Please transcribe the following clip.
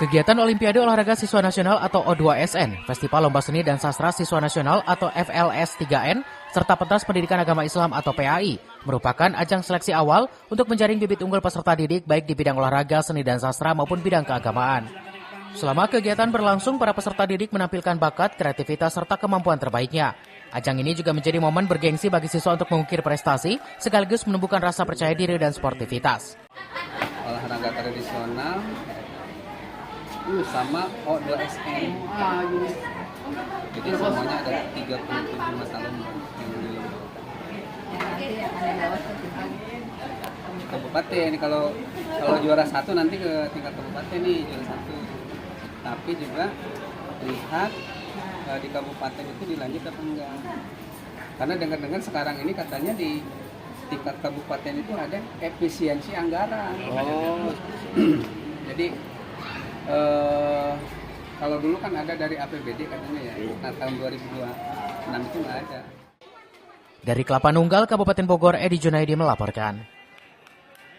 Kegiatan Olimpiade Olahraga Siswa Nasional atau O2SN, Festival Lomba Seni dan Sastra Siswa Nasional atau FLS 3N, serta Pentas Pendidikan Agama Islam atau PAI, merupakan ajang seleksi awal untuk menjaring bibit unggul peserta didik baik di bidang olahraga, seni dan sastra maupun bidang keagamaan. Selama kegiatan berlangsung, para peserta didik menampilkan bakat, kreativitas, serta kemampuan terbaiknya. Ajang ini juga menjadi momen bergengsi bagi siswa untuk mengukir prestasi, sekaligus menumbuhkan rasa percaya diri dan sportivitas. Olahraga tradisional sama O2SN. Jadi semuanya ada 37 mata lomba yang kabupaten. Kalau juara satu nanti ke tingkat kabupaten nih, juara satu. Tapi juga lihat di kabupaten itu dilanjut apa enggak. Karena dengar-dengar sekarang ini katanya di tingkat kabupaten itu ada efisiensi anggaran. Jadi kalau dulu kan ada dari APBD katanya ya. Nah, tahun 2026 itu nggak ada. Dari Kelapa Nunggal, Kabupaten Bogor, Edi Junaidi melaporkan.